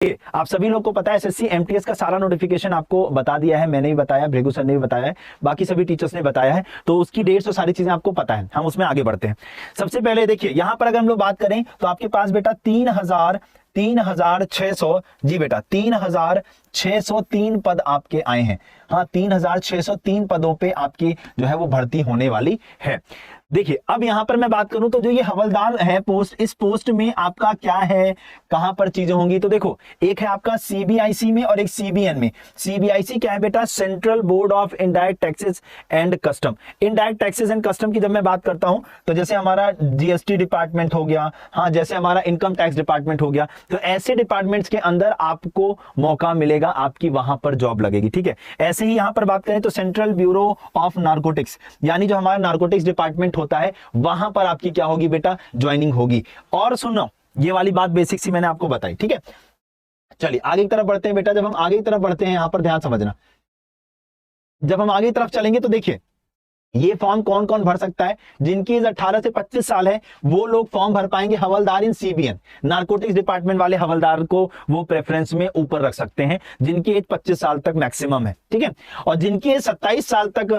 आप सभी लोग को पता है एसएससी एमटीएस का सारा नोटिफिकेशन आपको बता दिया है, मैंने भी बताया, भृगु सर ने भी बताया है, बाकी सभी टीचर्स ने बताया है, तो उसकी डेट्स और सारी चीजें आपको पता है। हम उसमें आगे बढ़ते हैं। सबसे पहले देखिए यहां पर अगर हम लोग बात करें तो आपके पास बेटा 3,600 जी बेटा 3,603 पद आपके आए हैं। हाँ 3,603 पदों पे आपकी जो है वो भर्ती होने वाली है। देखिए अब यहां पर मैं बात करूं तो जो ये हवलदार है पोस्ट, इस पोस्ट में आपका क्या है, कहां पर चीजें होंगी, तो देखो एक है आपका सीबीआईसी में और एक सीबीएन में। सीबीआईसी क्या है बेटा, central board of indirect taxes and custom. Indirect taxes and custom की जब मैं बात करता हूं तो जैसे हमारा जीएसटी डिपार्टमेंट हो गया, हाँ जैसे हमारा इनकम टैक्स डिपार्टमेंट हो गया, तो ऐसे डिपार्टमेंट्स के अंदर आपको मौका मिलेगा, आपकी वहां पर जॉब लगेगी। ठीक है, ऐसे ही यहां पर बात करें तो सेंट्रल ब्यूरो ऑफ नार्कोटिक्स, यानी जो हमारा नार्कोटिक्स डिपार्टमेंट होता है वहां पर आपकी क्या होगी बेटा, ज्वाइनिंग होगी। और सुनो ये वाली बात बेसिक सी मैंने आपको बताई। ठीक है, चलिए आगे की तरफ बढ़ते हैं बेटा। जब हम आगे की तरफ बढ़ते हैं यहां पर ध्यान समझना, जब हम आगे की तरफ चलेंगे तो देखिए ये फॉर्म कौन कौन भर सकता है, जिनकी एज 18 से 25 साल है वो लोग फॉर्म भर पाएंगे। हवलदार इन सीबीएन, नारकोटिक्स डिपार्टमेंट वाले हवलदार को वो प्रेफरेंस में ऊपर रख सकते हैं, जिनकी एज 25 साल तक मैक्सिमम है। ठीक है, और जिनकी एज 27 साल तक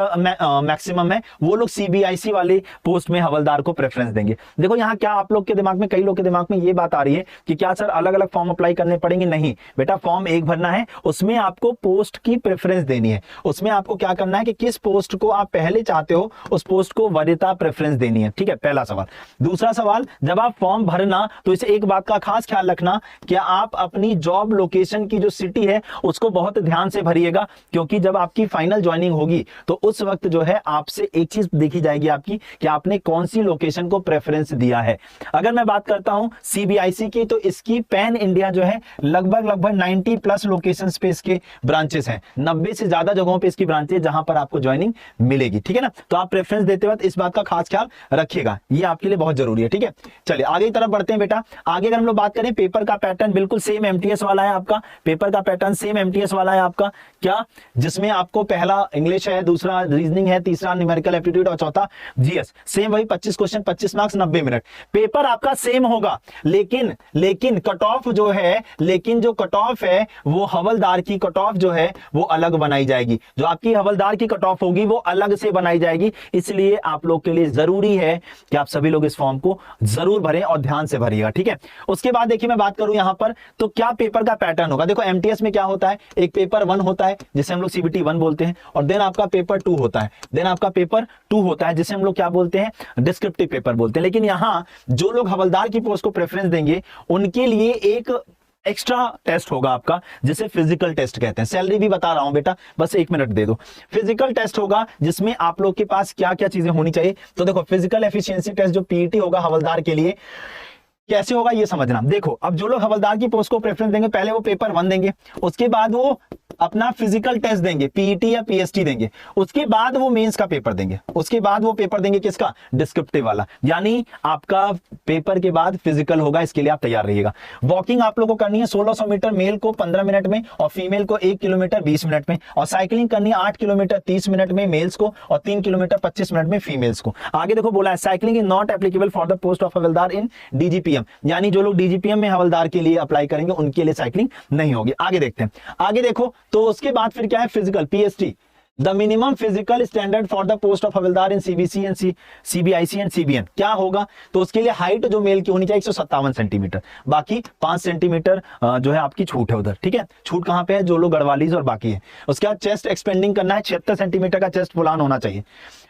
मैक्सिमम है वो लोग सीबीआईसी वाले पोस्ट में हवलदार को प्रेफरेंस देंगे। देखो यहाँ क्या आप लोग के दिमाग में, कई लोग के दिमाग में ये बात आ रही है कि क्या सर अलग अलग फॉर्म अप्लाई करने पड़ेंगे? नहीं बेटा, फॉर्म एक भरना है, उसमें आपको पोस्ट की प्रेफरेंस देनी है। उसमें आपको क्या करना है कि किस पोस्ट को आप पहले चाहते हो उस पोस्ट को वरीयता प्रेफरेंस देनी है। ठीक है, पहला सवाल। दूसरा सवाल, जब आप फॉर्म भरना तो इसे एक बात का खास ख्याल रखना कि आप अपनी जॉब लोकेशन की जो सिटी है उसको बहुत ध्यान से भरिएगा, क्योंकि जब आपकी फाइनल ज्वाइनिंग होगी तो उस वक्त जो है आपसे एक चीज देखी जाएगी आपकी कि आपने कौन सी लोकेशन को प्रेफरेंस दिया है। अगर मैं बात करता हूं सीबीआईसी की तो इसकी पैन इंडिया जो है लगभग 90+ लोकेशंस पे इसके ब्रांचेस हैं, 90 से ज्यादा जगहों पे इसकी ब्रांचेस जहां पर आपको ज्वाइनिंग मिलेगी। ठीक है ना, तो आप प्रेफरेंस देते वक्त इस बात का खास ख्याल रखिएगा, ये आपके लिए बहुत जरूरी है। ठीक है, चलिए आगे की तरफ बढ़ते हैं बेटा। आगे अगर हम लोग बात करें, पेपर का पैटर्न बिल्कुल सेम एमटीएस वाला है आपका। पेपर का पैटर्न सेम एमटीएस वाला है आपका, क्या जिसमें आपको पहला इंग्लिश है, दूसरा रीजनिंग है, तीसरा न्यूमेरिकल एप्टीट्यूड और चौथा जीएस। सेम वही 25 क्वेश्चन, 25 मार्क्स, 90 मिनट। पेपर आपका सेम होगा, लेकिन कट ऑफ जो है, जो कट ऑफ है वो हवलदार की कट ऑफ जो है वो अलग बनाई जाएगी। जो आपकी हवलदार की कट ऑफ होगी वो अलग से बनाई जाएगी। इसलिए आप लोग के लिए जरूरी है कि आप सभी लोग इस फॉर्म को जरूर भरें और ध्यान से भरिएगा। ठीक है, उसके बाद देखिए मैं बात करूं यहां पर तो क्या पेपर का पैटर्न होगा। देखो एमटीएस में क्या होता है, एक पेपर 1 होता है जिसे हम लोग सीबीटी 1 बोलते हैं, और देन आपका पेपर 2 होता है, जिसे हम लोग क्या बोलते हैं, डिस्क्रिप्टिव पेपर बोलते हैं। लेकिन यहां जो लोग हवलदार की पोस्ट को प्रेफरेंस देंगे उनके लिए एक एक्स्ट्रा टेस्ट होगा आपका, जिसे फिजिकल टेस्ट कहते हैं। सैलरी भी बता रहा हूं बेटा, बस 1 मिनट दे दो। फिजिकल टेस्ट होगा जिसमें आप लोग के पास क्या क्या चीजें होनी चाहिए। तो देखो फिजिकल एफिशिएंसी टेस्ट जो पीईटी होगा हवलदार के लिए, कैसे होगा ये समझना। देखो अब जो लोग हवलदार की पोस्ट को प्रेफरेंस देंगे, पहले वो पेपर 1 देंगे, उसके बाद वो अपना फिजिकल टेस्ट देंगे, पीईटी या पीएसटी देंगे, उसके बाद वो मेंस का पेपर देंगे, उसके बाद वो पेपर देंगे किसका, डिस्क्रिप्टिव वाला। यानी आपका पेपर के बाद फिजिकल होगा, इसके लिए आप तैयार रहिएगा। वॉकिंग आप लोगों को करनी है 1600 मीटर मेल को 15 मिनट में, और फीमेल को 1 किलोमीटर 20 मिनट में, और साइकिलिंग करनी है 8 किलोमीटर 30 मिनट में मेल्स को, और 3 किलोमीटर 25 मिनट में फीमेल्स को। आगे देखो बोला है cycling is not applicable for the post of हवलदार इन डीजीपीएम, यानी जो लोग डीजीपीएम में हवलदार के लिए अप्लाई करेंगे उनके लिए साइकिलिंग नहीं होगी। आगे देखते हैं, आगे देखो तो उसके बाद फिर क्या है, physical PST, the minimum physical standard for the post of हवलदार इन CBC and CBIC and CBN क्या होगा। तो उसके लिए हाइट जो मेल की होनी चाहिए 157 सेंटीमीटर, बाकी 5 सेंटीमीटर जो है आपकी छूट है उधर। ठीक है, छूट कहां पे है, जो लोग गढ़वालीज और बाकी है। उसके बाद चेस्ट एक्सपेंडिंग करना है, 76 सेंटीमीटर का चेस्ट फुलान होना चाहिए।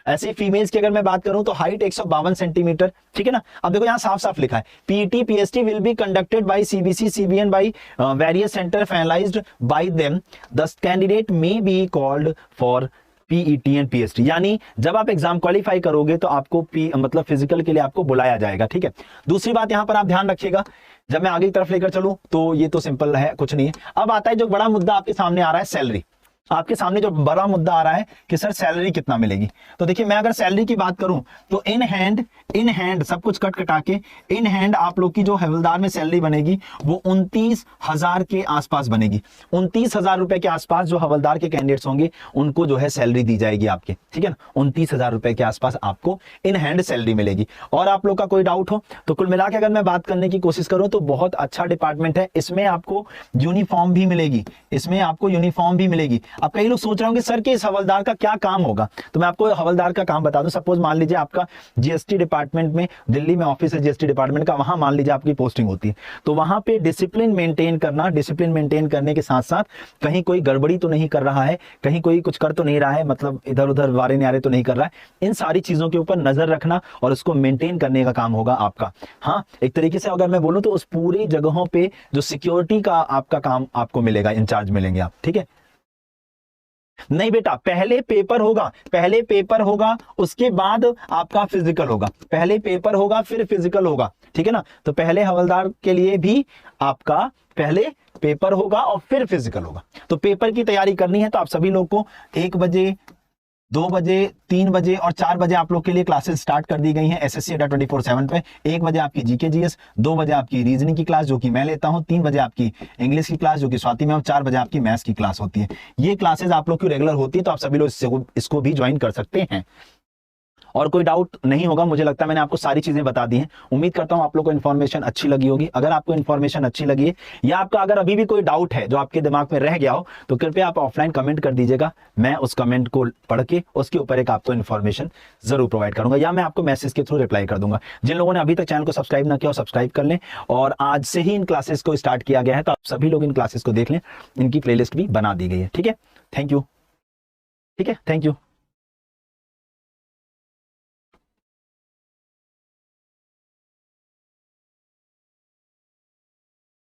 ऐसे फीमेल्स की अगर मैं बात करूं तो हाइट 152 सेंटीमीटर। ठीक है ना, अब देखो यहां साफ साफ लिखा है PET PST will be conducted by CBC CBN by various centre finalised bye them, the candidate may be called for PET and PST. यानी जब आप एग्जाम क्वालिफाई करोगे तो आपको मतलब फिजिकल के लिए आपको बुलाया जाएगा। ठीक है, दूसरी बात यहां पर आप ध्यान रखिएगा, जब मैं आगे की तरफ लेकर चलूं तो ये तो सिंपल है, कुछ नहीं है। अब आता है जो बड़ा मुद्दा आपके सामने आ रहा है, सैलरी। आपके सामने जो बड़ा मुद्दा आ रहा है कि सर सैलरी कितना मिलेगी, तो देखिए मैं अगर सैलरी की बात करूं तो इन हैंड सब कुछ कट कटा के इन हैंड आप लोग की जो हवलदार में सैलरी बनेगी वो 29,000 के आसपास बनेगी। 29,000 रुपए के आसपास जो हवलदार के कैंडिडेट्स होंगे उनको जो है सैलरी दी जाएगी आपके, ठीक है ना। 29,000 रुपए के आसपास आपको इन हैंड सैलरी मिलेगी। और आप लोग का कोई डाउट हो तो कुल मिला के अगर मैं बात करने की कोशिश करूं तो बहुत अच्छा डिपार्टमेंट है। इसमें आपको यूनिफॉर्म भी मिलेगी, इसमें आपको यूनिफॉर्म भी मिलेगी। अब कई लोग सोच रहे होंगे सर कि इस हवलदार का क्या काम होगा, तो मैं आपको हवलदार का काम बता दूं। सपोज मान लीजिए आपका जीएसटी डिपार्टमेंट में, दिल्ली में ऑफिस है जीएसटी डिपार्टमेंट का, वहां मान लीजिए आपकी पोस्टिंग होती है, तो वहां पे डिसिप्लिन मेंटेन करना, डिसिप्लिन मेंटेन करने के साथ साथ कहीं कोई गड़बड़ी तो नहीं कर रहा है, कहीं कोई कुछ कर तो नहीं रहा है, मतलब इधर उधर वारे न्यारे तो नहीं कर रहा है, इन सारी चीजों के ऊपर नजर रखना और उसको मेंटेन करने का काम होगा आपका। हाँ, एक तरीके से अगर मैं बोलूं तो उस पूरी जगहों पे जो सिक्योरिटी का आपका काम आपको मिलेगा, इंचार्ज मिलेंगे आप, ठीक है। नहीं बेटा, पहले पेपर होगा उसके बाद आपका फिजिकल होगा, पहले पेपर होगा फिर फिजिकल होगा, ठीक है ना। तो पहले हवलदार के लिए भी आपका पहले पेपर होगा और फिर फिजिकल होगा। तो पेपर की तैयारी करनी है तो आप सभी लोग को 1 बजे, 2 बजे, 3 बजे और 4 बजे आप लोग के लिए क्लासेस स्टार्ट कर दी गई हैं एसएससी अड्डा 24/7 पे। 1 बजे आपकी जीके जीएस, 2 बजे आपकी रीजनिंग की क्लास जो कि मैं लेता हूं, 3 बजे आपकी इंग्लिश की क्लास जो कि स्वाति में, और 4 बजे आपकी मैथ्स की क्लास होती है। ये क्लासेस आप लोग की रेगुलर होती है, तो आप सभी लोग इसको भी ज्वाइन कर सकते हैं। और कोई डाउट नहीं होगा, मुझे लगता है मैंने आपको सारी चीजें बता दी हैं। उम्मीद करता हूं आप लोग को इन्फॉर्मेशन अच्छी लगी होगी। अगर आपको इन्फॉर्मेशन अच्छी लगी है या आपका अगर अभी भी कोई डाउट है जो आपके दिमाग में रह गया हो तो कृपया आप ऑफलाइन कमेंट कर दीजिएगा। मैं उस कमेंट को पढ़ के उसके ऊपर एक आपको इन्फॉर्मेशन जरूर प्रोवाइड करूंगा या मैं आपको मैसेज के थ्रू रिप्लाई कर दूंगा। जिन लोगों ने अभी तक चैनल को सब्सक्राइब ना किया हो सब्सक्राइब कर लें, और आज से ही इन क्लासेस को स्टार्ट किया गया है, तो आप सभी लोग इन क्लासेस को देख लें, इनकी प्लेलिस्ट भी बना दी गई है, ठीक है। थैंक यू, ठीक है, थैंक यू।